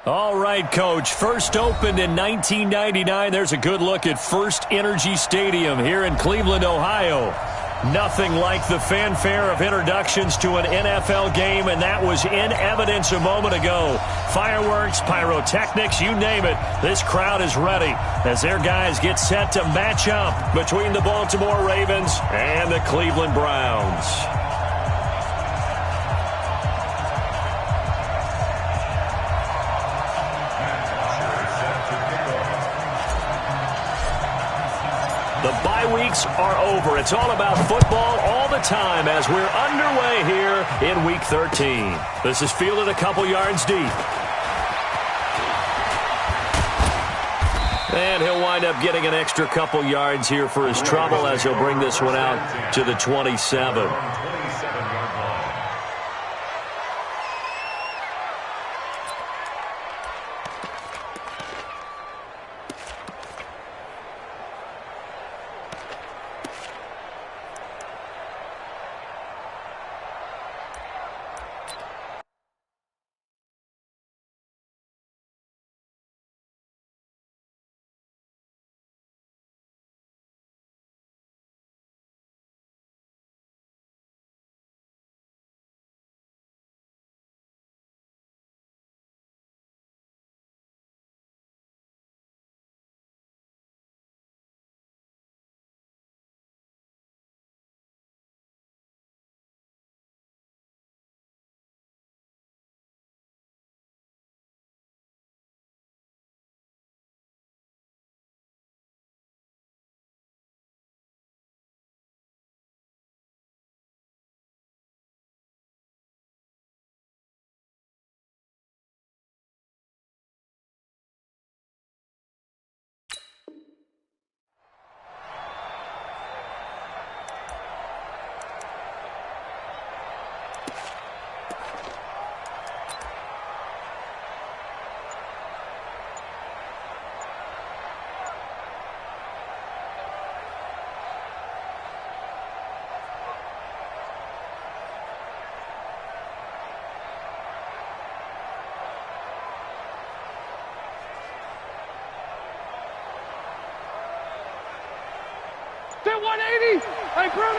All right, Coach. First opened in 1999. There's a good look at First Energy Stadium here in Cleveland, Ohio. Nothing like the fanfare of introductions to an NFL game, and that was in evidence a moment ago. Fireworks, pyrotechnics, you name it. This crowd is ready as their guys get set to match up between the Baltimore Ravens and the Cleveland Browns. The bye weeks are over. It's all about football all the time as we're underway here in Week 13. This is fielded a couple yards deep. And he'll wind up getting an extra couple yards here for his trouble as he'll bring this one out to the 27. That 180! Hey, Brown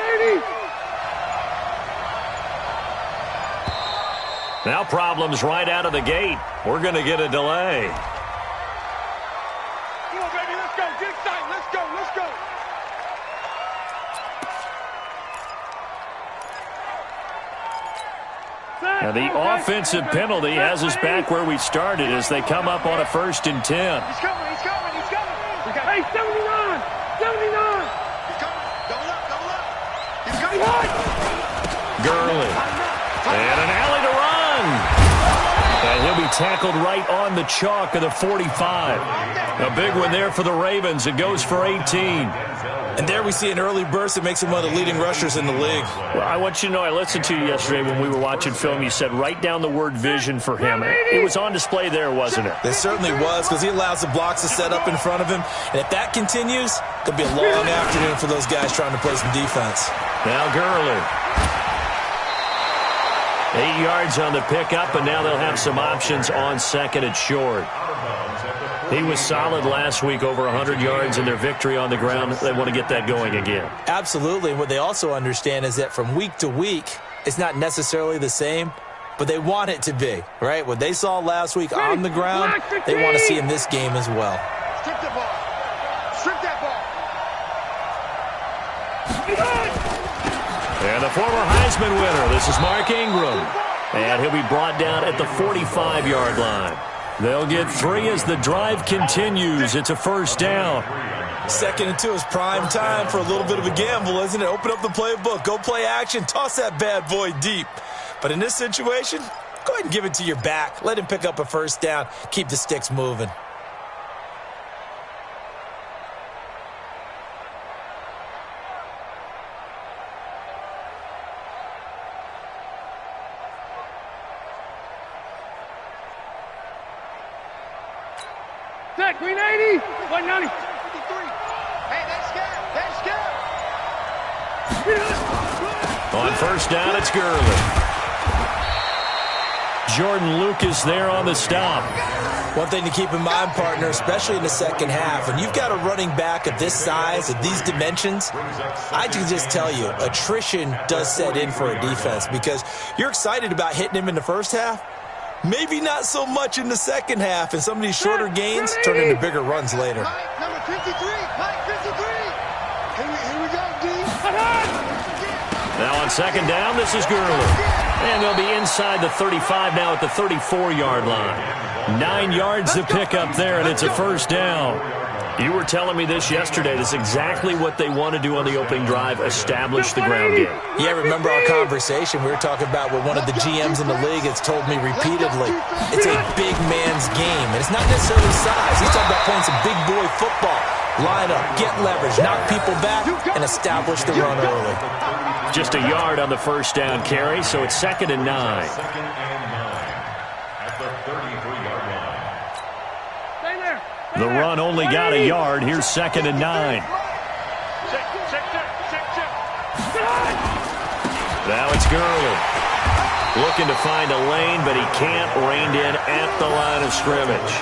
80! Now problems right out of the gate. We're going to get a delay. Come on, baby, let's go. Get excited. Let's go. Let's go. Now the offensive penalty has us back where we started as they come up on a 1st and 10. He's coming. He's coming. He's coming. Hey, 79! 79! He's coming. Double up. Double up. He's coming. Gurley. And an alley to run. And he'll be tackled right on the chalk of the 45. A big one there for the Ravens. It goes for 18. And there we see an early burst that makes him one of the leading rushers in the league. Well, I want you to know, I listened to you yesterday when we were watching film. You said write down the word vision for him. It was on display there, wasn't it? It certainly was, because he allows the blocks to set up in front of him. And if that continues, it'll be a long afternoon for those guys trying to play some defense. Now Gurley. 8 yards on the pickup, and now they'll have some options on 2nd and short. He was solid last week, over 100 yards in their victory on the ground. They want to get that going again. Absolutely. What they also understand is that from week to week, it's not necessarily the same, but they want it to be, right? What they saw last week on the ground, they want to see in this game as well. Strip the ball. Strip that ball. And the former Heisman winner, this is Mark Ingram. And he'll be brought down at the 45-yard line. They'll get 3 as the drive continues. It's a 1st down. 2nd and 2 is prime time for a little bit of a gamble, isn't it? Open up the playbook. Go play action. Toss that bad boy deep. But in this situation, go ahead and give it to your back. Let him pick up a 1st down. Keep the sticks moving. Set, green 80, 190. 53. Hey, that's scared. On 1st down, it's Gurley. Jordan Lucas there on the stop. One thing to keep in mind, partner, especially in the second half, when you've got a running back of this size, of these dimensions, I can just tell you, attrition does set in for a defense because you're excited about hitting him in the first half. Maybe not so much in the second half, and some of these shorter gains turn into bigger runs later. Mike, number 53. Mike, 53. Here we go, D. Now on second down, this is Gurley. And they'll be inside the 35 now at the 34-yard line. 9 yards to pick up there, and it's a first down. You were telling me this yesterday. That's exactly what they want to do on the opening drive, establish the ground game. Yeah, remember our conversation? We were talking about what one of the GMs in the league has told me repeatedly. It's a big man's game, and it's not necessarily size. He's talking about playing some big boy football. Line up, get leverage, knock people back, and establish the run early. Just a yard on the first down carry, so it's 2nd and 9. The run only got a yard. Here's 2nd and 9. Now it's Gurley. Looking to find a lane, but he can't. Reined in at the line of scrimmage.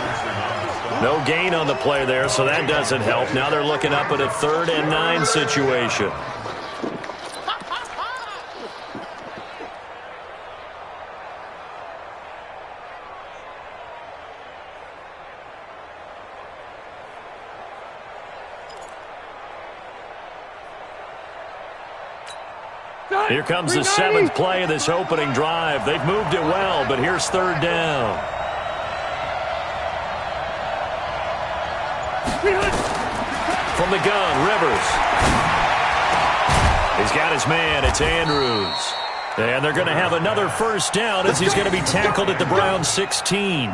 No gain on the play there, so that doesn't help. Now they're looking up at a 3rd and 9 situation. Here comes the 7th play of this opening drive. They've moved it well, but here's 3rd down. From the gun, Rivers. He's got his man. It's Andrews. And they're going to have another first down as he's going to be tackled at the Browns 16.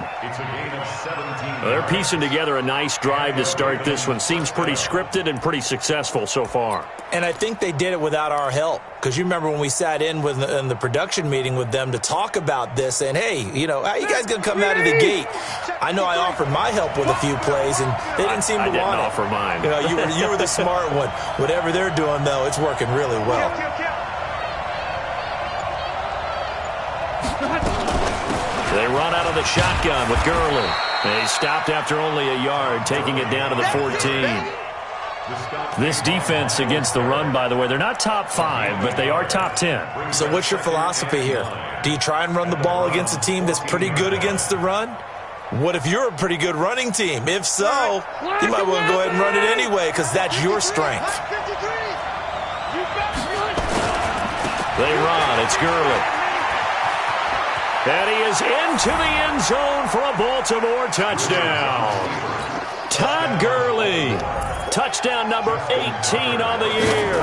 They're piecing together a nice drive to start this one. Seems pretty scripted and pretty successful so far. And I think they did it without our help. Because you remember when we sat in the production meeting with them to talk about this, saying, hey, you know, how you guys going to come out of the gate? I know I offered my help with a few plays, and they didn't seem to want it. I didn't offer mine. You know, you were the smart one. Whatever they're doing, though, it's working really well. They run out of the shotgun with Gurley. They stopped after only a yard, taking it down to the 14. This defense against the run, by the way, they're not top 5, but they are top 10. So what's your philosophy here? Do you try and run the ball against a team that's pretty good against the run? What if you're a pretty good running team? If so, you might want to go ahead and run it anyway because that's your strength. They run. It's Gurley. And he is into the end zone for a Baltimore touchdown. Todd Gurley. Touchdown number 18 on the year.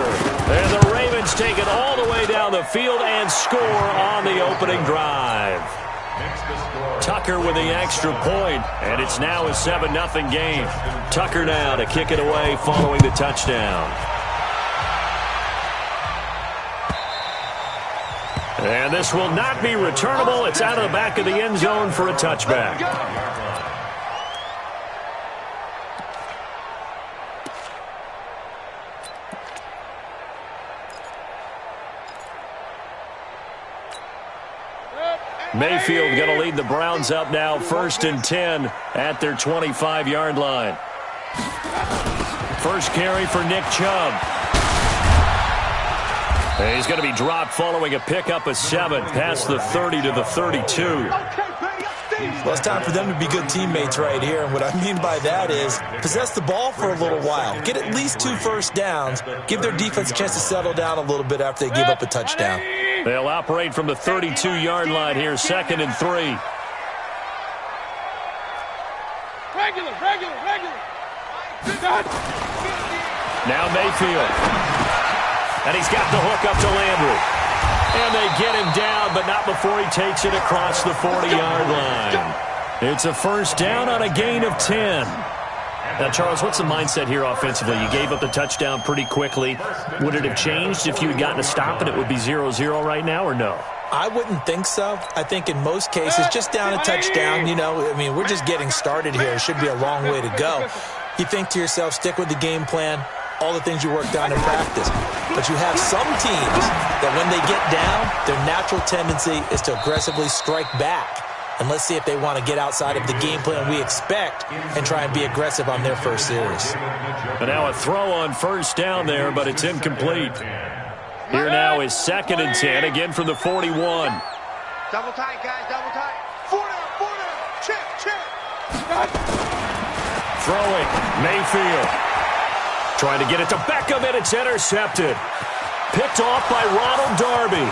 And the Ravens take it all the way down the field and score on the opening drive. Tucker with the extra point, and it's now a 7-0 game. Tucker now to kick it away following the touchdown. And this will not be returnable. It's out of the back of the end zone for a touchback. Mayfield going to lead the Browns up now, 1st and 10 at their 25-yard line. First carry for Nick Chubb. And he's going to be dropped following a pickup of 7 past the 30 to the 32. Well, it's time for them to be good teammates right here. And what I mean by that is possess the ball for a little while. Get at least 2 first downs. Give their defense a chance to settle down a little bit after they give up a touchdown. They'll operate from the 32-yard line here, 2nd and 3. Regular. Now Mayfield. And he's got the hook up to Landry. And they get him down, but not before he takes it across the 40-yard line. It's a first down on a gain of 10. Now, Charles, what's the mindset here offensively? You gave up the touchdown pretty quickly. Would it have changed if you had gotten a stop and it would be 0-0 right now, or no? I wouldn't think so. I think in most cases, just down a touchdown, you know, I mean, we're just getting started here. It should be a long way to go. You think to yourself, stick with the game plan, all the things you worked on in practice. But you have some teams that when they get down, their natural tendency is to aggressively strike back. And let's see if they want to get outside of the game plan we expect and try and be aggressive on their first series. And now a throw on first down there, but it's incomplete. Here now is 2nd and 10, again from the 41. Double tight, guys, double tight. 4 down, check. Throwing, Mayfield. Trying to get it to Beckham, and it's intercepted. Picked off by Ronald Darby.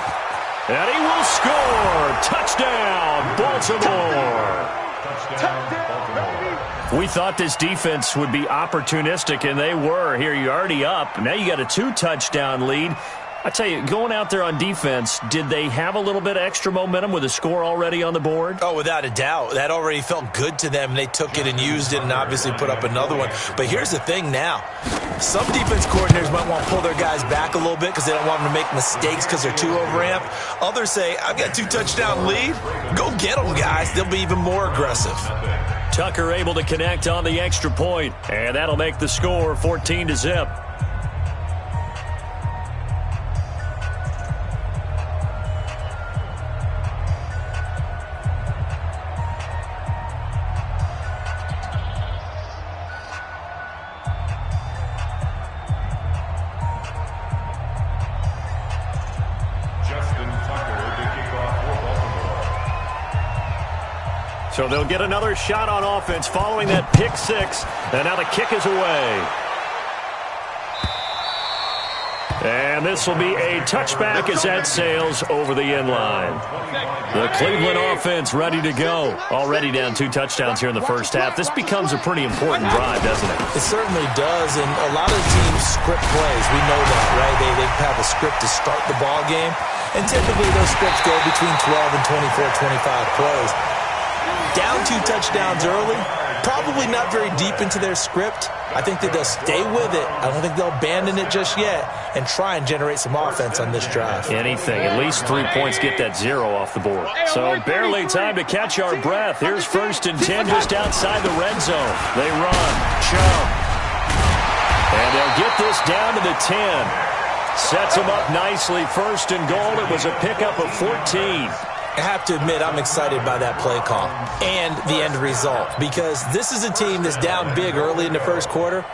And he will score. Touchdown, Baltimore. We thought this defense would be opportunistic, and they were. Here, you're already up. Now you got a 2-touchdown lead. I tell you, going out there on defense, did they have a little bit of extra momentum with a score already on the board? Oh, without a doubt. That already felt good to them. They took it and used it and obviously put up another one. But here's the thing now. Some defense coordinators might want to pull their guys back a little bit because they don't want them to make mistakes because they're too overamped. Others say, I've got 2-touchdown lead. Go get them, guys. They'll be even more aggressive. Tucker able to connect on the extra point, and that'll make the score 14-zip. So they'll get another shot on offense following that pick six. And now the kick is away. And this will be a touchback as that sails over the end line. The Cleveland offense ready to go. Already down 2 touchdowns here in the first half. This becomes a pretty important drive, doesn't it? It certainly does, and a lot of teams script plays. We know that, right? They have a script to start the ball game, and typically those scripts go between 12 and 24, 25 plays. Down 2 touchdowns early, probably not very deep into their script. I think that they'll stay with it. I don't think they'll abandon it just yet and try and generate some offense on this drive. Anything. At least 3 points, get that 0 off the board. So barely time to catch our breath. Here's 1st and 10 just outside the red zone. They run. Chum. And they'll get this down to the 10. Sets them up nicely. 1st and goal. It was a pickup of 14. I have to admit, I'm excited by that play call and the end result because this is a team that's down big early in the first quarter,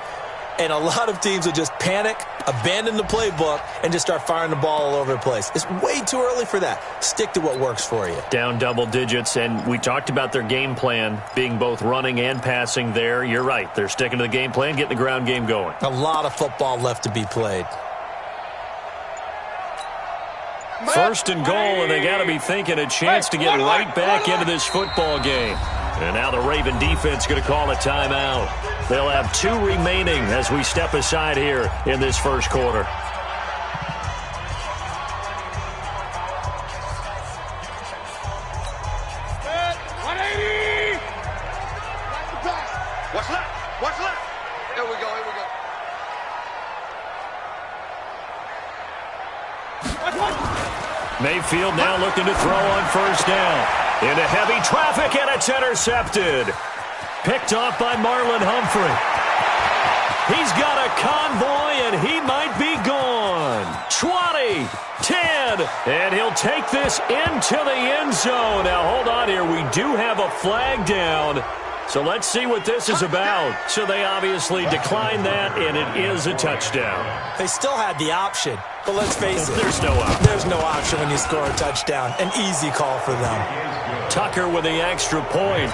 and a lot of teams will just panic, abandon the playbook, and just start firing the ball all over the place. It's way too early for that. Stick to what works for you. Down double digits, and we talked about their game plan being both running and passing there. You're right. They're sticking to the game plan, getting the ground game going. A lot of football left to be played. 1st and goal, and they got to be thinking a chance to get right back into this football game. And now the Raven defense going to call a timeout. They'll have 2 remaining as we step aside here in this first quarter. What's left? What's left? Here we go, here we go. Mayfield now looking to throw on 1st down. Into heavy traffic, and it's intercepted. Picked off by Marlon Humphrey. He's got a convoy, and he might be gone. 20, 10, and he'll take this into the end zone. Now, hold on here. We do have a flag down. So let's see what this is about. So they obviously declined that, and it is a touchdown. They still had the option, but let's face it. There's no option. There's no option when you score a touchdown. An easy call for them. Tucker with the extra point.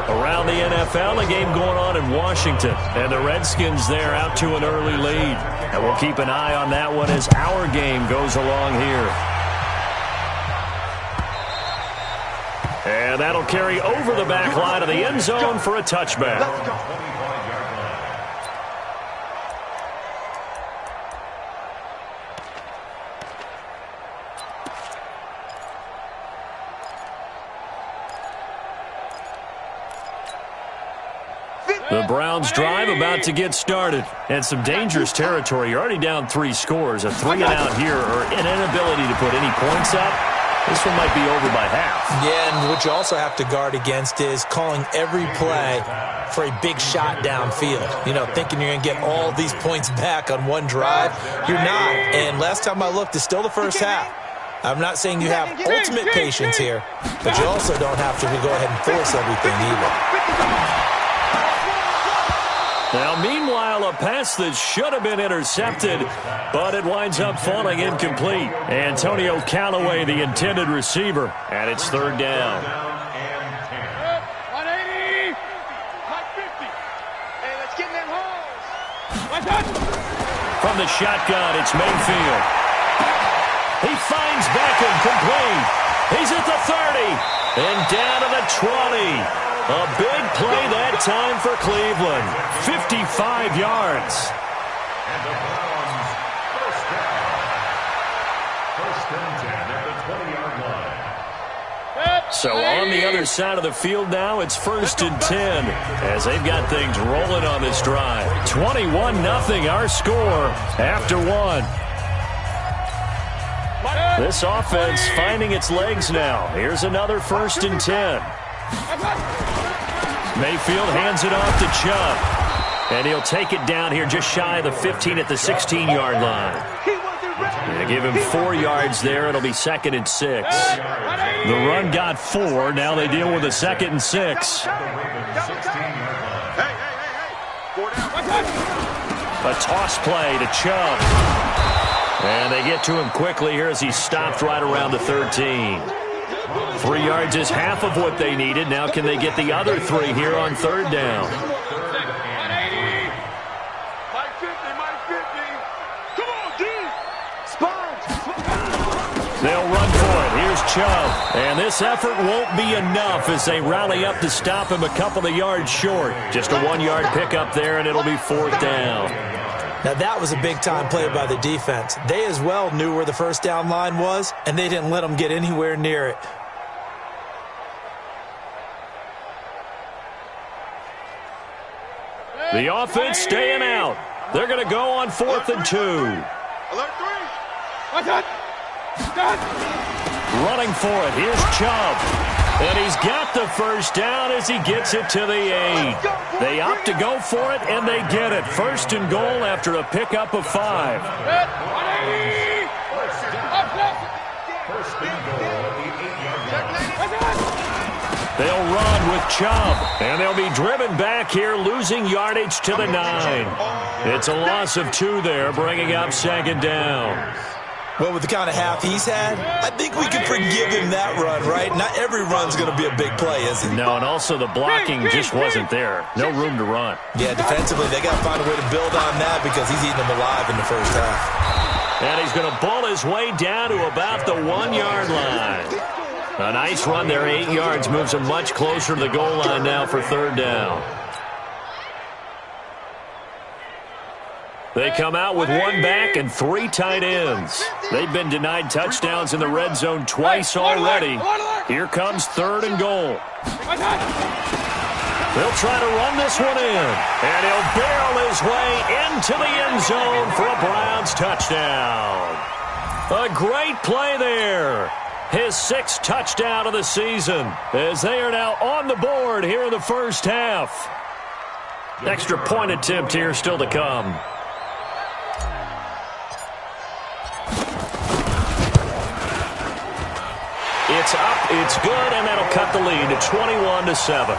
Around the NFL, a game going on in Washington. And the Redskins there out to an early lead. And we'll keep an eye on that one as our game goes along here. And that'll carry over the back line of the end zone for a touchback. The Browns drive about to get started. And some dangerous territory. You're already down 3 scores. A 3-and-out here or an inability to put any points up. This one might be over by half. Yeah, and what you also have to guard against is calling every play for a big shot downfield. You know, thinking you're going to get all these points back on one drive. You're not. And last time I looked, it's still the first half. I'm not saying you have ultimate patience here, but you also don't have to go ahead and force everything either. Now, meanwhile, a pass that should have been intercepted, but it winds up falling incomplete. Antonio Callaway, the intended receiver, and it's third down. 180, 150. Hey, let's get in them holes. From the shotgun, it's Mayfield. He finds Beckham complete. He's at the 30 and down to the 20. A big play that time for Cleveland. 55 yards. And the Browns first down. First and 10 at the 20-yard line. So on the other side of the field now, it's first and 10 as they've got things rolling on this drive. 21-0 our score after one. This offense finding its legs now. Here's another first and 10. Mayfield hands it off to Chubb. And he'll take it down here just shy of the 15 at the 16-yard line. They give him 4 yards there. It'll be second and 6. The run got 4. Now they deal with a second and 6. A toss play to Chubb. And they get to him quickly here as he stopped right around the 13. 3 yards is half of what they needed. Now can they get the other 3 here on third down? 180, 50. Come on, D. They'll run for it. Here's Chubb. And this effort won't be enough as they rally up to stop him a couple of yards short. Just a 1-yard pickup there, and it'll be fourth down. Now, that was a big-time play by the defense. They as well knew where the first down line was, and they didn't let them get anywhere near it. The offense staying out. They're going to go on 4th and 2. Alert 3. Running for it. Here's Chubb. And he's got the first down as he gets it to the 8. They opt to go for it, and they get it. First and goal after a pickup of 5. First and goal at the 8-yard line. They'll run with Chubb, and they'll be driven back here, losing yardage to the 9. It's a loss of 2 there, bringing up second down. Well, with the kind of half he's had, I think we can forgive him that run, right? Not every run's going to be a big play, is it? No, and also the blocking just wasn't there. No room to run. Yeah, defensively, they got to find a way to build on that because he's eating them alive in the first half. And he's going to bull his way down to about the 1-yard line. A nice run there, 8 yards, moves him much closer to the goal line now for third down. They come out with 1 back and 3 tight ends. They've been denied touchdowns in the red zone twice already. Here comes third and goal. They'll try to run this one in. And he'll barrel his way into the end zone for a Browns touchdown. A great play there. His 6th touchdown of the season as they are now on the board here in the first half. Extra point attempt here still to come. It's up, it's good, and that'll cut the lead to 21-7.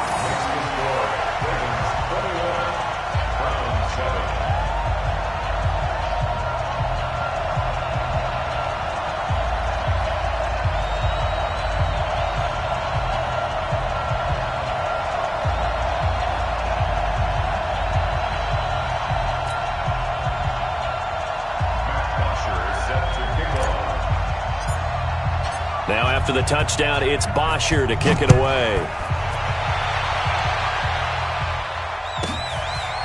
Now after the touchdown, it's Bosher to kick it away.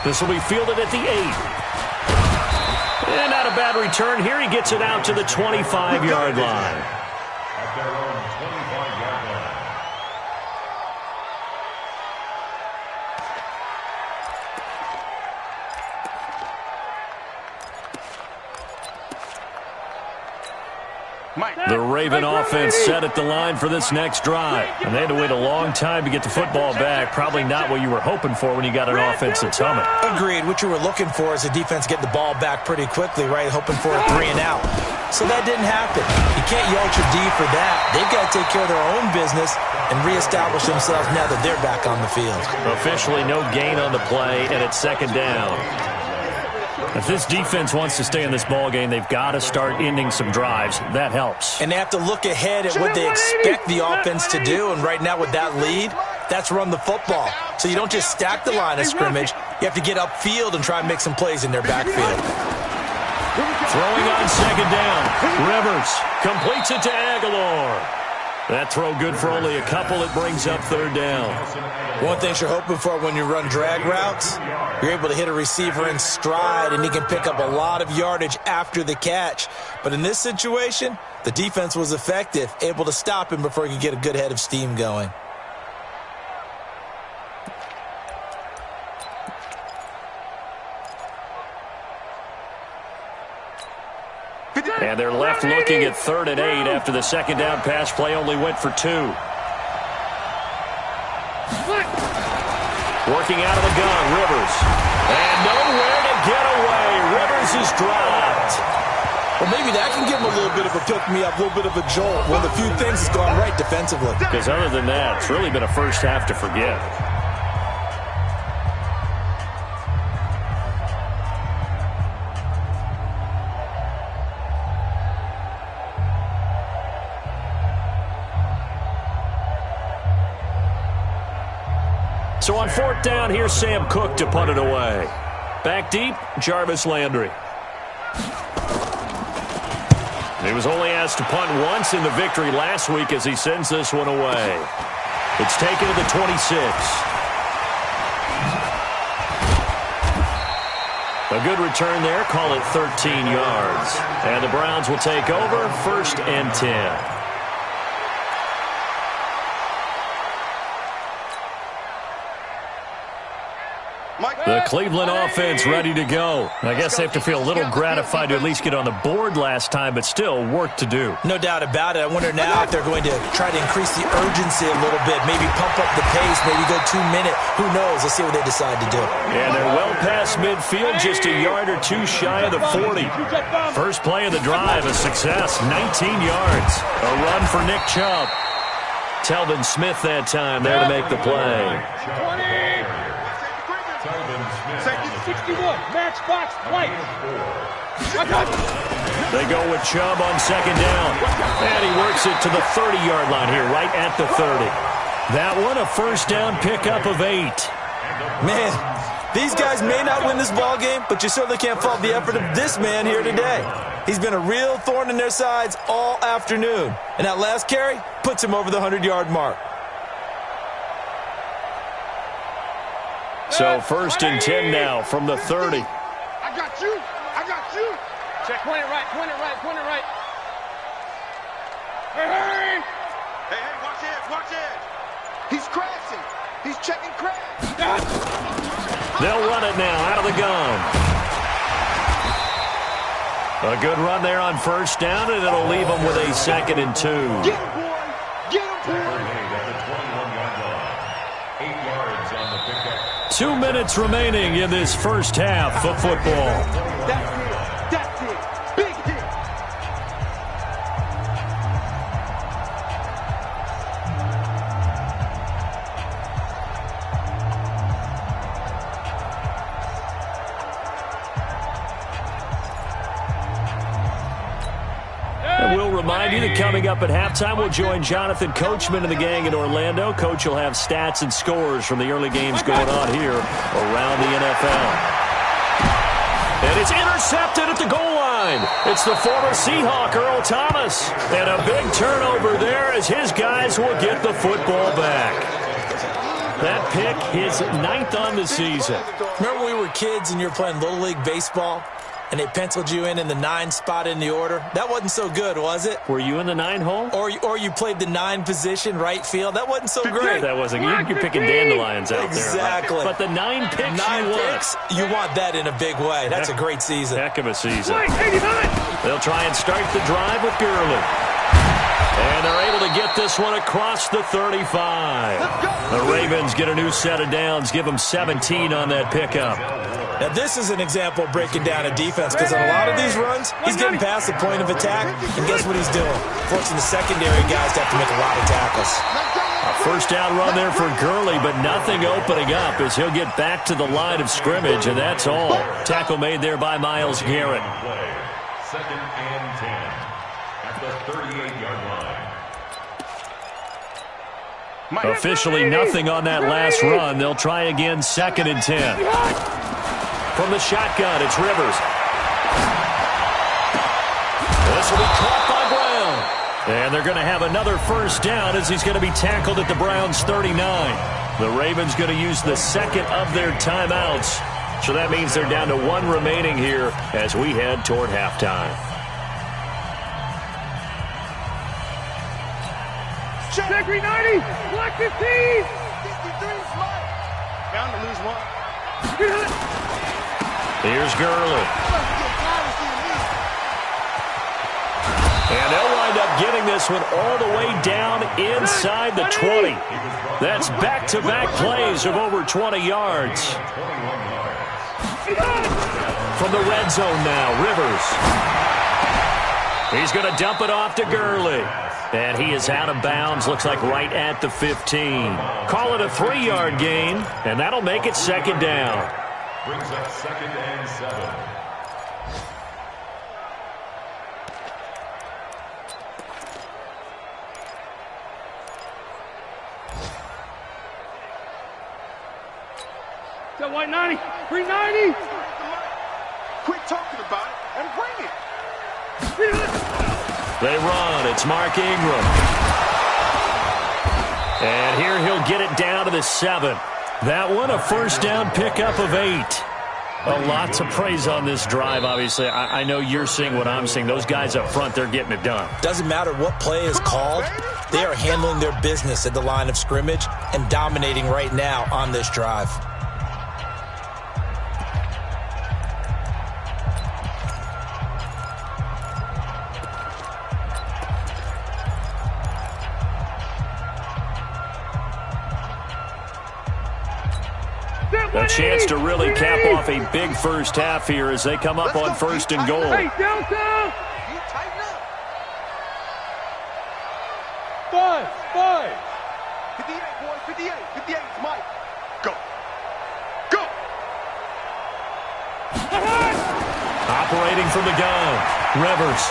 This will be fielded at the 8. And not a bad return here. He gets it out to the 25-yard line. At their own 25-yard line. The Raven offense set at the line for this next drive. And they had to wait a long time to get the football back. Probably not what you were hoping for when you got an offense that's humming. Agreed. What you were looking for is a defense getting the ball back pretty quickly, right? Hoping for a 3 and out. So that didn't happen. You can't yell your D for that. They've got to take care of their own business and reestablish themselves now that they're back on the field. Officially no gain on the play, and it's second down. If this defense wants to stay in this ball game, they've got to start ending some drives. That helps. And they have to look ahead at what they expect the offense to do. And right now with that lead, that's run the football. So you don't just stack the line of scrimmage. You have to get upfield and try and make some plays in their backfield. Throwing on second down. Rivers completes it to Aguilar. That throw good for only a couple. It brings up third down. One thing you're hoping for when you run drag routes, you're able to hit a receiver in stride, and he can pick up a lot of yardage after the catch. But in this situation, the defense was effective, able to stop him before he could get a good head of steam going. And they're left looking at 3rd and 8 after the second down pass play only went for 2. Working out of the gun, Rivers. And nowhere to get away. Rivers is dropped. Well, maybe that can give him a little bit of a pick-me-up, a little bit of a jolt. One of the few things that's gone right defensively. Because other than that, it's really been a first half to forget. So on 4th down, here's Sam Cook to punt it away. Back deep, Jarvis Landry. He was only asked to punt once in the victory last week as he sends this one away. It's taken to the 26. A good return there, call it 13 yards. And the Browns will take over, 1st and 10. The Cleveland offense ready to go. I guess they have to feel a little gratified to at least get on the board last time, but still work to do. No doubt about it. I wonder now if they're going to try to increase the urgency a little bit, maybe pump up the pace, maybe go 2-minute. Who knows? Let's see what they decide to do. And they're well past midfield, just a yard or two shy of the 40. First play of the drive, a success, 19 yards. A run for Nick Chubb. Telvin Smith that time there to make the play. 61, match box, white. They go with Chubb on second down. And he works it to the 30-yard line here, right at the 30. That one, a first down pickup of 8. Man, these guys may not win this ball game, but you certainly can't fault the effort of this man here today. He's been a real thorn in their sides all afternoon. And that last carry puts him over the 100-yard mark. So 1st and 10 now from the 30. I got you. I got you. Check, point it right, point it right, point it right. Hey, watch it, watch it. He's crashing. He's checking crash. They'll run it now out of the gun. A good run there on first down, and it'll leave them with a 2nd and 2. Get him, boy. Get him, boy. 2 minutes remaining in this first half of football. That's it. That's it. Big hit. And we'll remind you that coming up at halftime, we'll join Jonathan Coachman and the gang in Orlando. Coach will have stats and scores from the early games going on here around the NFL. And it's intercepted at the goal line. It's the former Seahawk, Earl Thomas. And a big turnover there as his guys will get the football back. That pick, his 9th on the season. Remember when we were kids and you were playing Little League Baseball? And they penciled you in the 9 spot in the order. That wasn't so good, was it? Were you in the 9 hole? Or you played the 9 position, right field. That wasn't so great. That wasn't. You're picking dandelions out there. Exactly. But the 9 picks 9 picks, you want that in a big way. That's a great season. Heck of a season. They'll try and start the drive with Gurley. to get this one across the 35. The Ravens get a new set of downs, give them 17 on that pickup. Now, this is an example of breaking down a defense because on a lot of these runs, he's getting past the point of attack, and guess what he's doing? Forcing the secondary guys to have to make a lot of tackles. A first down run there for Gurley, but nothing opening up as he'll get back to the line of scrimmage, and that's all. Tackle made there by Myles Garrett. Second and 10 at the 38-yard line. Officially nothing on that last run. They'll try again, second and 10. From the shotgun, it's Rivers. This will be caught by Brown. And they're going to have another first down as he's going to be tackled at the Browns' 39. The Ravens going to use the second of their timeouts. So that means they're down to one remaining here as we head toward halftime. Check 390. Black 15. 53 smart. Bound to lose one. Here's Gurley. And they'll wind up getting this one all the way down inside the 20. That's back-to-back plays of over 20 yards. From the red zone now, Rivers. He's going to dump it off to Gurley. And he is out of bounds, looks like right at the 15. Call it a 3-yard gain, and that'll make it second down. Brings up second and 7. That white 90. 390. Quit talking about it and bring it. They run. It's Mark Ingram. And here he'll get it down to the 7. That one, a first down pickup of 8. A lot to praise on this drive, obviously. I know you're seeing what I'm seeing. Those guys up front, they're getting it done. Doesn't matter what play is called. They are handling their business at the line of scrimmage and dominating right now on this drive. A chance to really cap off a big first half here as they come up on first and goal. Hey, downtown. You tighten up. 5. 58, boys. 58. 58. Mike. Go. Go. Operating from the gun. Rivers.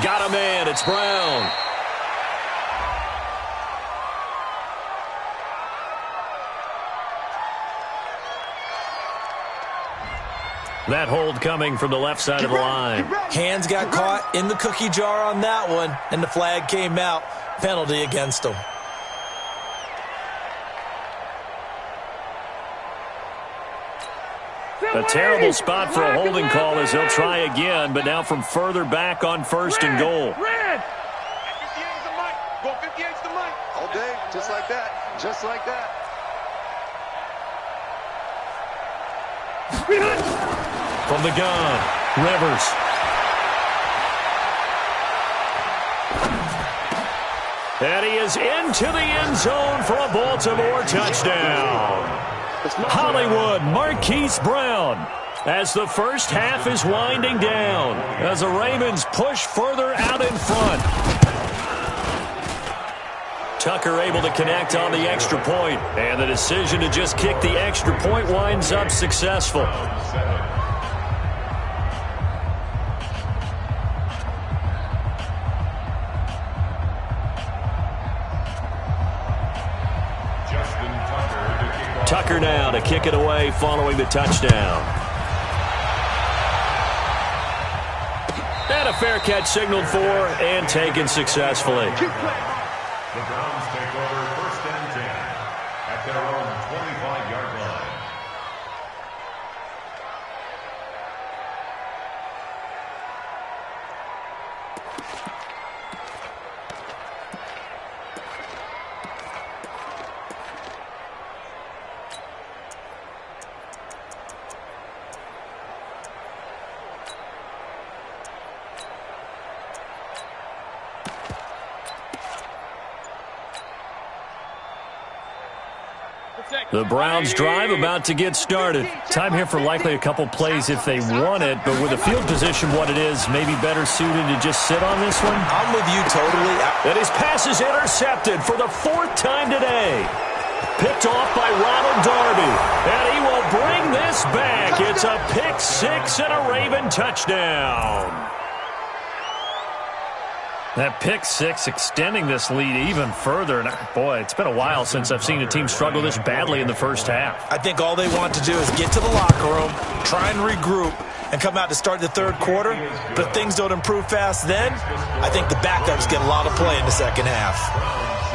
Got a man. It's Brown. That hold coming from the left side of the line. Hands got caught in the cookie jar on that one, and the flag came out. Penalty against him. A terrible spot for a holding call as they'll try again, but now from further back on first and goal. Red. 58's the mic. Go 58's the mic. All day, just like that. Just like that. From the gun, Rivers. And he is into the end zone for a Baltimore touchdown. Hollywood Marquise Brown as the first half is winding down as the Ravens push further out in front. Tucker able to connect on the extra point, and the decision to just kick the extra point winds up successful. Tucker now to kick it away following the touchdown. And a fair catch signaled for and taken successfully. The Browns take over first and 10 at their own 25-yard line. The Browns drive about to get started. Time here for likely a couple plays if they want it, but with the field position what it is, maybe better suited to just sit on this one? I'm with you totally. And his pass is intercepted for the 4th time today. Picked off by Ronald Darby, and he will bring this back. It's a pick 6 and a Raven touchdown. That pick 6 extending this lead even further. And boy, it's been a while since I've seen a team struggle this badly in the first half. I think all they want to do is get to the locker room, try and regroup, and come out to start the third quarter. But if things don't improve fast then, I think the backups get a lot of play in the second half.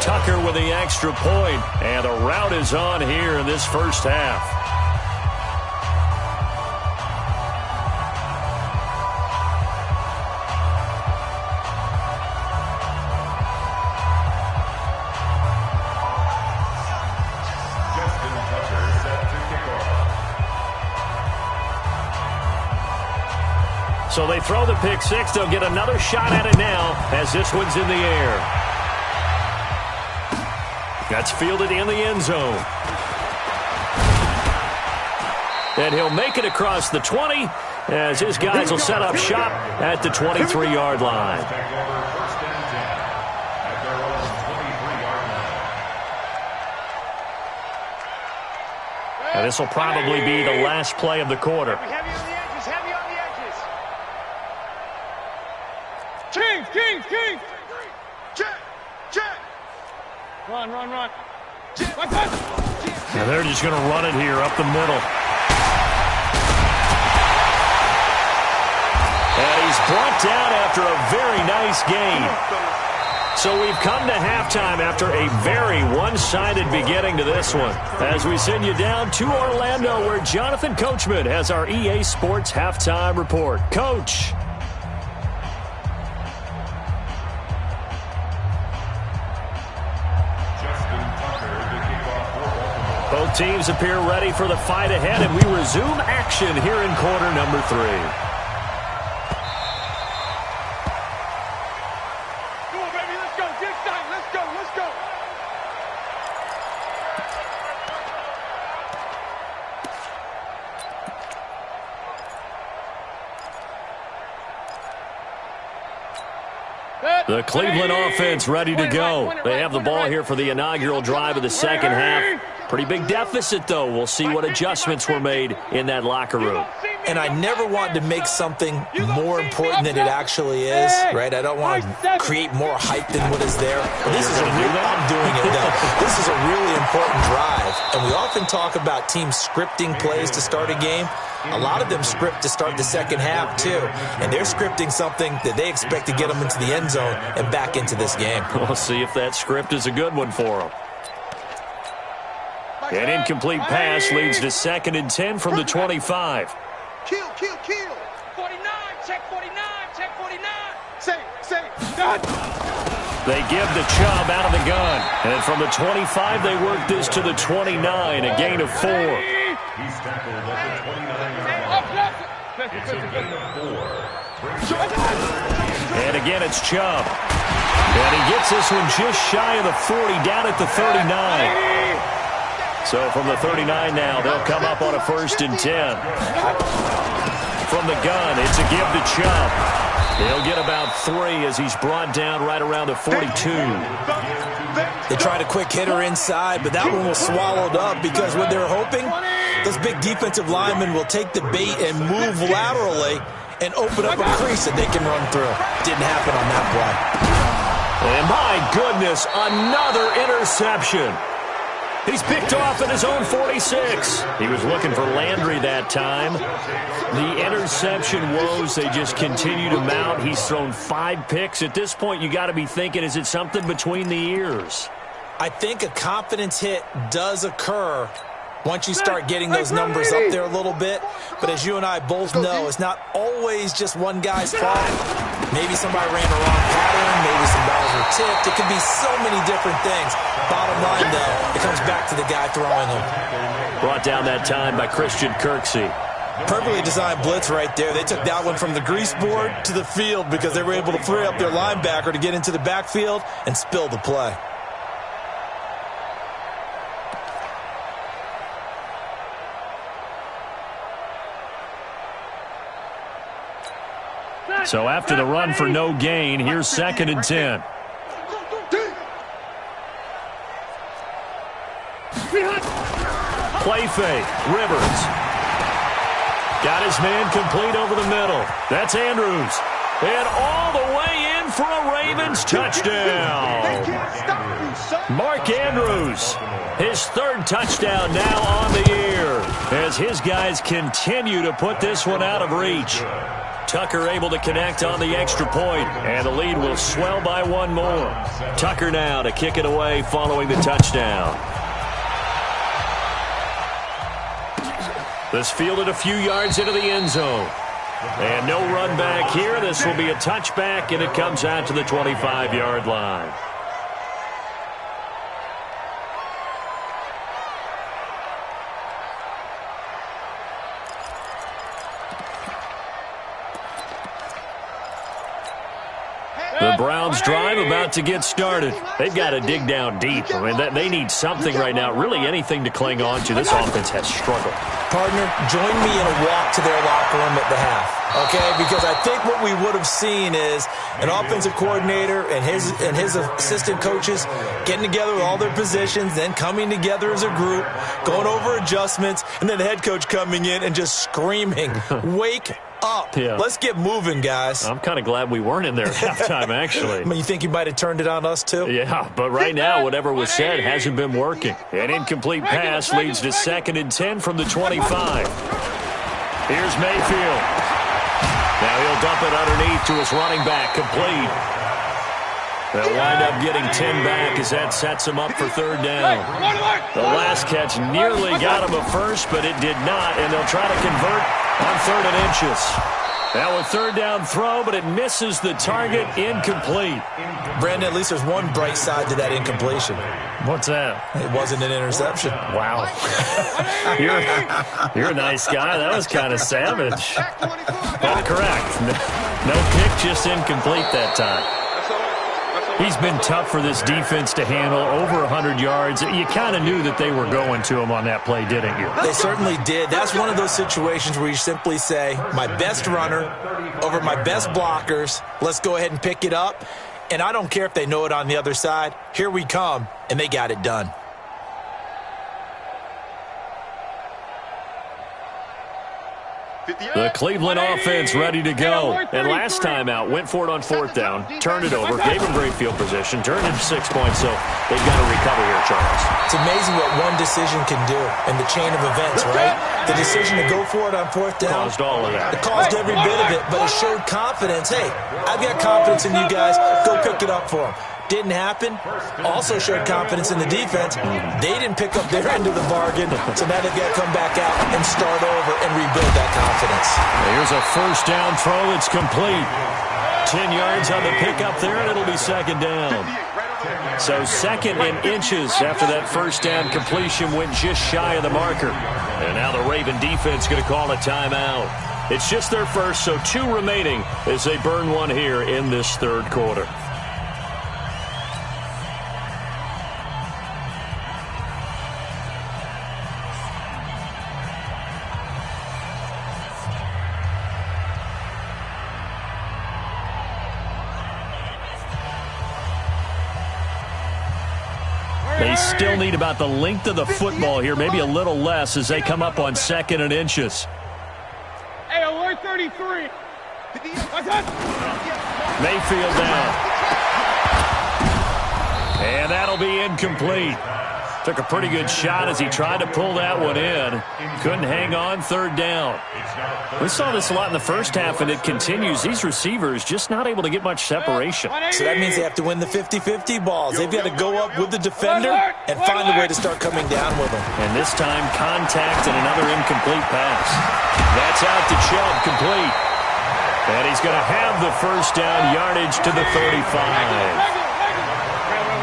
Tucker with the extra point, and the route is on here in this first half. So they throw the pick 6. They'll get another shot at it now as this one's in the air. That's fielded in the end zone. And he'll make it across the 20 as his guys will set up shop at the 23-yard line. And this will probably be the last play of the quarter. King! Check! Run! And they're just going to run it here up the middle. And he's brought down after a very nice gain. So we've come to halftime after a very one-sided beginning to this one. As we send you down to Orlando, where Jonathan Coachman has our EA Sports halftime report. Coach. Both teams appear ready for the fight ahead, and we resume action here in quarter number 3. Come on, baby, let's go. Get excited. Let's go. The Cleveland offense ready to go. They have the ball here for the inaugural drive of the second half. Pretty big deficit, though. We'll see what adjustments were made in that locker room. And I never want to make something more important than it actually is, right? I don't want to create more hype than what is there. This is I'm doing it, though. This is a really important drive. And we often talk about teams scripting plays to start a game. A lot of them script to start the second half, too. And they're scripting something that they expect to get them into the end zone and back into this game. We'll see if that script is a good one for them. An incomplete pass leads to 2nd and 10 from the 25. Kill. 49, check 49. Say, done. They give the Chubb out of the gun. And from the 25, they work this to the 29, a gain of 4. He's tackled at the 29-yard line. It's a gain of 4. And again, it's Chubb. And he gets this one just shy of the 40, down at the 39. So from the 39 now, they'll come up on a 1st and 10. From the gun, it's a give to Chubb. He'll get about 3 as he's brought down right around the 42. They tried a quick hitter inside, but that one was swallowed up because what they're hoping, those big defensive linemen will take the bait and move laterally and open up a crease that they can run through. Didn't happen on that play. And my goodness, another interception. He's picked off at his own 46. He was looking for Landry that time. The interception woes, they just continue to mount. He's thrown 5 picks. At this point, you got to be thinking, is it something between the ears? I think a confidence hit does occur once you start getting those numbers up there a little bit. But as you and I both know, it's not always just one guy's fault. Maybe somebody ran the wrong pattern. Maybe some balls were tipped. It could be so many different things. Bottom line, though, it comes back to the guy throwing them. Brought down that time by Christian Kirksey. Perfectly designed blitz right there. They took that one from the grease board to the field because they were able to free up their linebacker to get into the backfield and spill the play. So after the run for no gain, here's 2nd and 10. Play fake. Rivers. Got his man complete over the middle. That's Andrews. And all the way in for a Ravens touchdown. Mark Andrews, his 3rd touchdown now on the year as his guys continue to put this one out of reach. Tucker able to connect on the extra point, and the lead will swell by 1 more. Tucker now to kick it away following the touchdown. This fielded a few yards into the end zone. And no run back here. This will be a touchback, and it comes out to the 25-yard line. The Browns drive about to get started. They've got to dig down deep. I mean, they need something right now, really anything to cling on to. This offense has struggled. Partner, join me in a walk to their locker room at the half, okay? Because I think what we would have seen is an offensive coordinator and his assistant coaches getting together with all their positions, then coming together as a group, going over adjustments, and then the head coach coming in and just screaming, wake up. Yeah. Let's get moving, guys. I'm kind of glad we weren't in there at halftime, actually. I mean, you think you might have turned it on us, too? Yeah, but right now, whatever was said hasn't been working. An incomplete pass leads to 2nd and 10 from the 25. Here's Mayfield. Now he'll dump it underneath to his running back, complete. They'll wind up getting 10 back as that sets him up for 3rd down. The last catch nearly got him a first, but it did not, and they'll try to convert on 3rd and inches. Now a 3rd down throw, but it misses the target, incomplete. Brandon, at least there's one bright side to that incompletion. What's that? It wasn't an interception. Wow. You're a nice guy. That was kind of savage. Well, correct. No pick, just incomplete that time. He's been tough for this defense to handle, over 100 yards. You kind of knew that they were going to him on that play, didn't you? They certainly did. That's one of those situations where you simply say, my best runner over my best blockers, let's go ahead and pick it up. And I don't care if they know it on the other side. Here we come, and they got it done. The Cleveland offense ready to go. And last time out, went for it on 4th down, turned it over, gave them great field position, turned into 6 points, so they've got to recover here, Charles. It's amazing what one decision can do in the chain of events, right? The decision to go for it on 4th down. Caused all of that. It caused every bit of it, but it showed confidence. Hey, I've got confidence in you guys. Go pick it up for them. Didn't happen. Also showed confidence in the defense. They didn't pick up their end of the bargain, so now they've got to come back out and start over and rebuild that confidence. Here's a 1st down throw. It's complete. 10 yards on the pickup there, and it'll be 2nd down. So 2nd and inches after that 1st down completion went just shy of the marker. And now the Raven defense going to call a timeout. It's just their first, so 2 remaining as they burn one here in this 3rd quarter. They still need about the length of the football here, maybe a little less as they come up on 2nd and inches. Hey, alert 33. Mayfield down. And that'll be incomplete. Took a pretty good shot as he tried to pull that one in. Couldn't hang on, 3rd down. We saw this a lot in the first half, and it continues. These receivers just not able to get much separation. So that means they have to win the 50-50 balls. They've got to go up with the defender and find a way to start coming down with them. And this time, contact and another incomplete pass. That's out to Chubb, complete. And he's going to have the 1st down, yardage to the 35.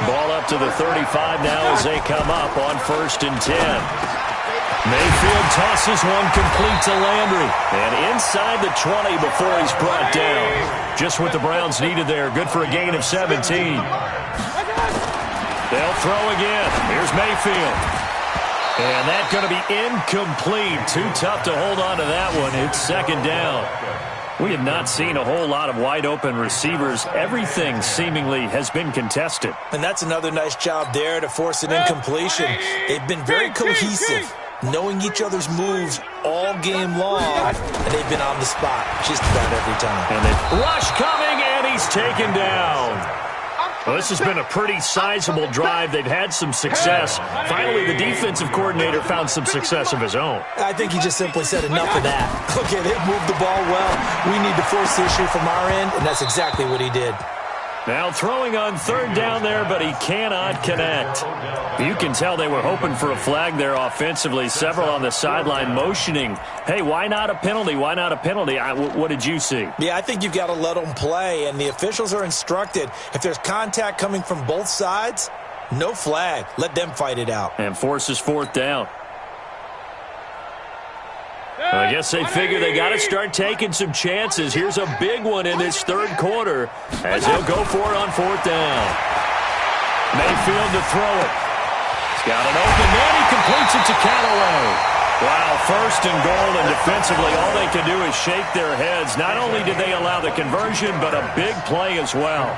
Ball up to the 35 now as they come up on 1st and 10. Mayfield tosses one complete to Landry. And inside the 20 before he's brought down. Just what the Browns needed there. Good for a gain of 17. They'll throw again. Here's Mayfield. And that's going to be incomplete. Too tough to hold on to that one. It's 2nd down. We have not seen a whole lot of wide-open receivers. Everything seemingly has been contested. And that's another nice job there to force an incompletion. They've been very cohesive, knowing each other's moves all game long, and they've been on the spot just about every time. And they rush coming, and he's taken down. Well, this has been a pretty sizable drive. They've had some success. Finally, the defensive coordinator found some success of his own. I think he just simply said enough of that. Okay, they've moved the ball well. We need to force the issue from our end, and that's exactly what he did. Now throwing on third down there, but he cannot connect. You can tell they were hoping for a flag there offensively. Several on the sideline motioning, hey, why not a penalty? Why not a penalty? What did you see? Yeah, I think you've got to let them play, and the officials are instructed. If there's contact coming from both sides, no flag. Let them fight it out. And forces fourth down. I guess they figure they got to start taking some chances. Here's a big one in this third quarter as he'll go for it on fourth down. Mayfield to throw it. He's got an open man. He completes it to Callaway. Wow, first and goal, and defensively all they can do is shake their heads. Not only did they allow the conversion, but a big play as well.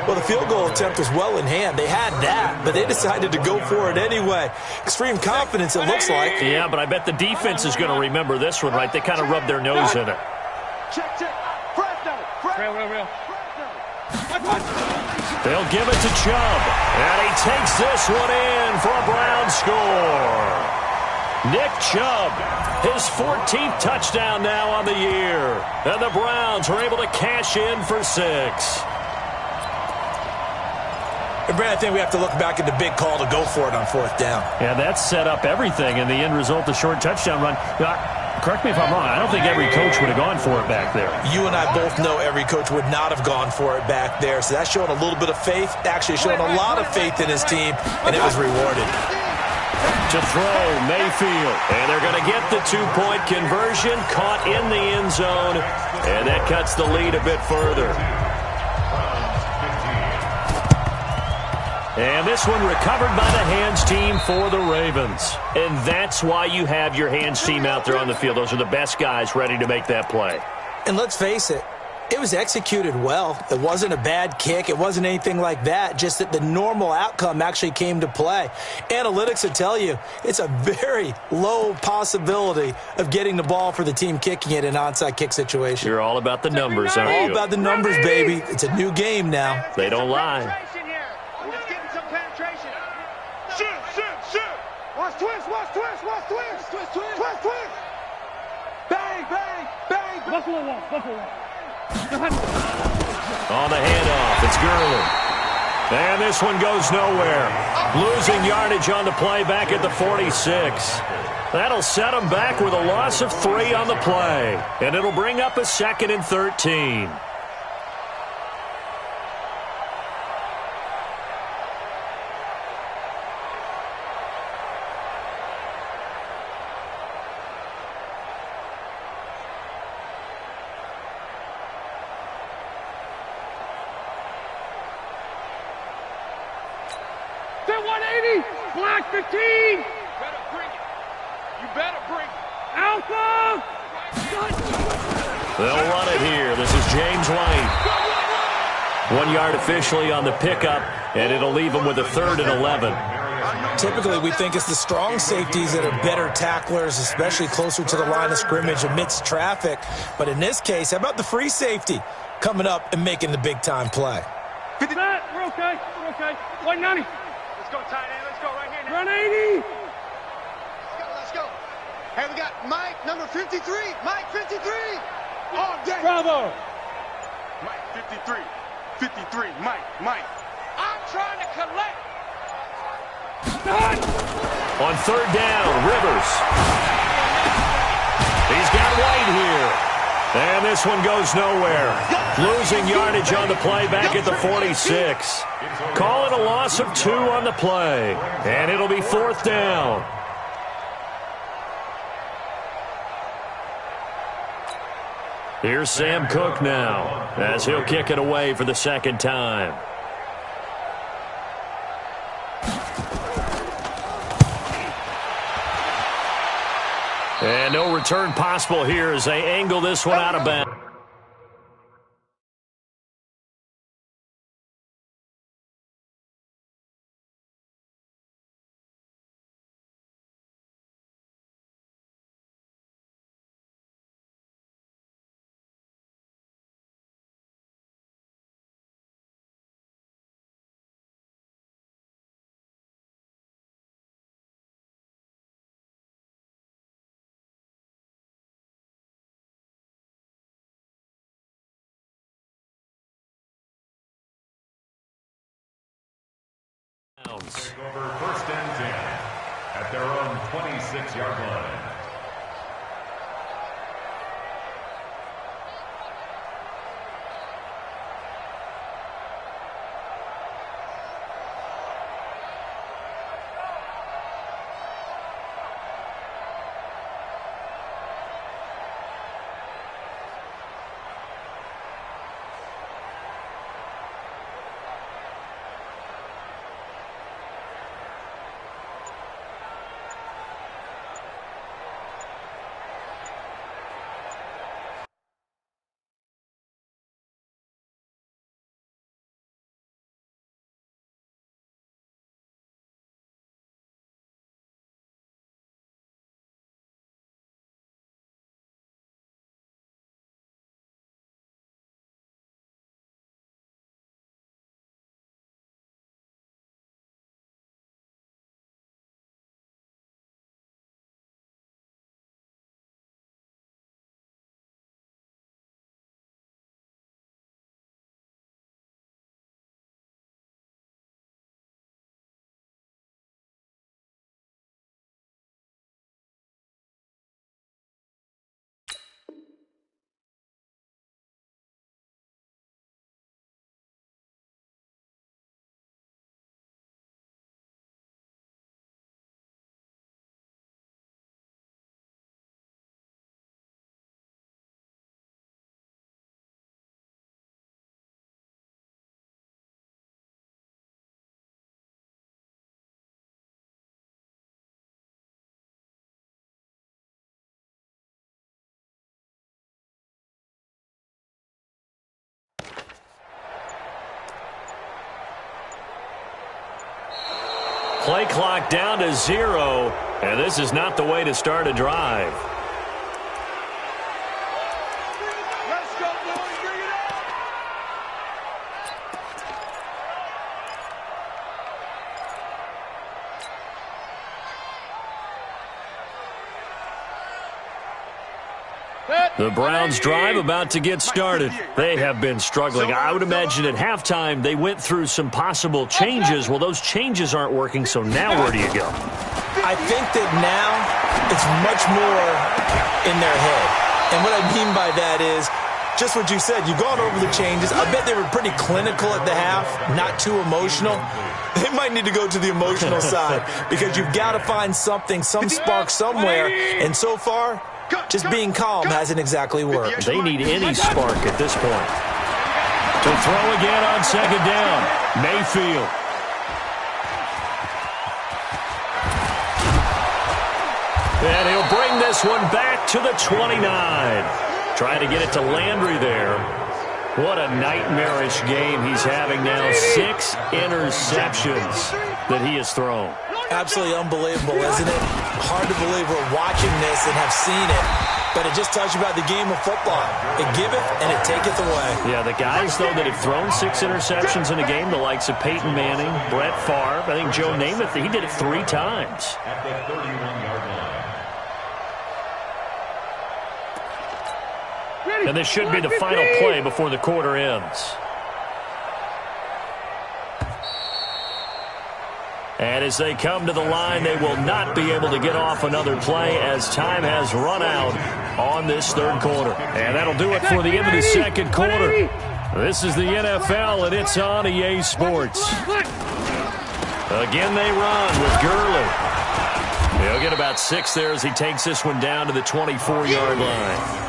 Well, the field goal attempt was well in hand. They had that, but they decided to go for it anyway. Extreme confidence, it looks like. Yeah, but I bet the defense is going to remember this one, right? They kind of rubbed their nose in it. Check. Real. They'll give it to Chubb, and he takes this one in for a Brown score. Nick Chubb, his 14th touchdown now on the year. And the Browns are able to cash in for 6. And Brad, I think we have to look back at the big call to go for it on fourth down. Yeah, that set up everything, and the end result, the short touchdown run. Correct me if I'm wrong, I don't think every coach would have gone for it back there. You and I both know every coach would not have gone for it back there. So that's showing a little bit of faith, actually showing a lot of faith in his team, and it was rewarded. To throw, Mayfield. And they're going to get the two-point conversion, caught in the end zone, and that cuts the lead a bit further. And this one recovered by the hands team for the Ravens. And that's why you have your hands team out there on the field. Those are the best guys ready to make that play. And let's face it, it was executed well. It wasn't a bad kick. It wasn't anything like that. Just that the normal outcome actually came to play. Analytics will tell you it's a very low possibility of getting the ball for the team kicking it in an onside kick situation. You're all about the numbers, aren't you? All about the numbers, baby. It's a new game now. They don't lie. Let's get some penetration. Shoot. Watch twist. Bang. Buffalo one. On the handoff, it's Gurley. And this one goes nowhere. Losing yardage on the play back at the 46. That'll set them back with a loss of 3 on the play. And it'll bring up a 2nd and 13. Black 15. You better bring it. Alpha. They'll run it here. This is James White. 1 yard officially on the pickup, and it'll leave them with a 3rd and 11. Typically, we think it's the strong safeties that are better tacklers, especially closer to the line of scrimmage amidst traffic. But in this case, how about the free safety coming up and making the big-time play? We're okay. 190. Let's go, tight end. Let's go right here. Run 80. Let's go. Hey, we got Mike, number 53. Mike, 53. All day. Bravo. Mike, 53. Mike. I'm trying to collect. On 3rd down, Rivers. He's got White here. And this one goes nowhere. Losing yardage on the play back at the 46. Calling a loss of 2 on the play. And it'll be 4th down. Here's Sam Cook now as he'll kick it away for the 2nd time. And no return possible here as they angle this one out of bounds. Browns. Take over 1st and 10 at their own 26-yard line. Play clock down to 0, and this is not the way to start a drive. Let's go, boys. Bring it up. The Browns drive about to get started. They have been struggling. I would imagine at halftime they went through some possible changes. Well, those changes aren't working, so now where do you go? I think that now it's much more in their head. And what I mean by that is just what you said. You've gone over the changes. I bet they were pretty clinical at the half, not too emotional. They might need to go to the emotional side because you've got to find something, some spark somewhere. And so far, just being calm hasn't exactly worked. They need any spark at this point. To throw again on 2nd down. Mayfield. And he'll bring this one back to the 29. Trying to get it to Landry there. What a nightmarish game he's having now. 6 interceptions that he has thrown. Absolutely unbelievable, isn't it? Hard to believe we're watching this and have seen it, but it just tells you about the game of football. It giveth and it taketh away. Yeah, the guys, though, that have thrown 6 interceptions in a game, the likes of Peyton Manning, Brett Favre, I think Joe Namath, he did it 3 times. At the 31-yard line. And this should be the final play before the quarter ends. And as they come to the line, they will not be able to get off another play as time has run out on this 3rd quarter. And that'll do it for the end of the 2nd quarter. This is the NFL, and it's on EA Sports. Again, they run with Gurley. He'll get about 6 there as he takes this one down to the 24-yard line.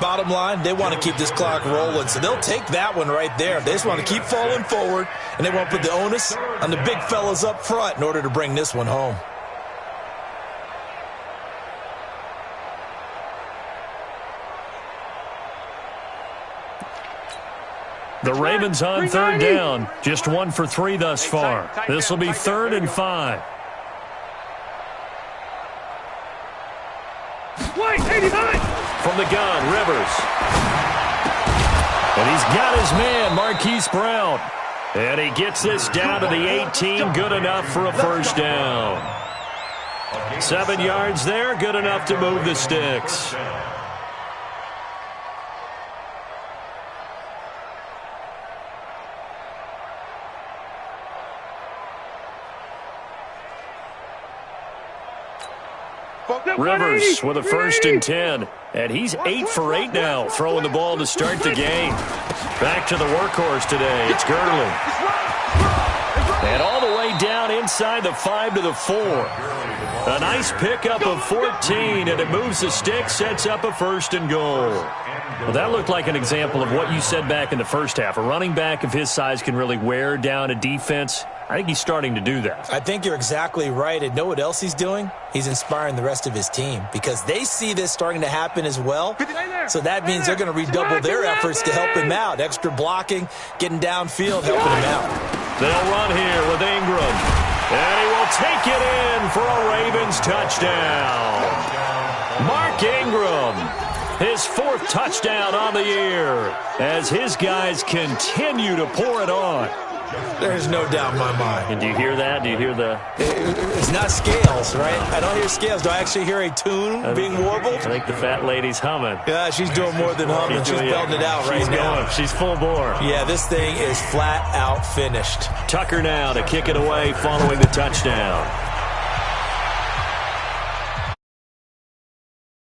Bottom line, they want to keep this clock rolling, so they'll take that one right there. They just want to keep falling forward, and they want to put the onus on the big fellas up front in order to bring this one home. The Ravens on 3rd down. Just 1 for 3 thus far. This will be 3rd and 5. White, 89. From the gun, Rivers. And he's got his man, Marquise Brown. And he gets this down to the 18, good enough for a 1st down. 7 yards there, good enough to move the sticks. Rivers with a 1st and 10. And he's 8 for 8 now, throwing the ball to start the game. Back to the workhorse today. It's Gurley. And all the way down inside the 5 to the 4. A nice pickup of 14, and it moves the stick, sets up a 1st and goal. Well, that looked like an example of what you said back in the first half. A running back of his size can really wear down a defense. I think he's starting to do that. I think you're exactly right. And know what else he's doing? He's inspiring the rest of his team because they see this starting to happen as well. So that means they're going to redouble their efforts to help him out. Extra blocking, getting downfield, helping him out. They'll run here with Ingram. And he will take it in for a Ravens touchdown. Mark Ingram, his 4th touchdown on the year as his guys continue to pour it on. There's no doubt in my mind. And do you hear that? Do you hear the... It's not scales, right? I don't hear scales. Do I actually hear a tune being warbled? I think the fat lady's humming. Yeah, she's doing more than humming. She's belting it out right now. She's full bore. Yeah, this thing is flat out finished. Tucker now to kick it away following the touchdown.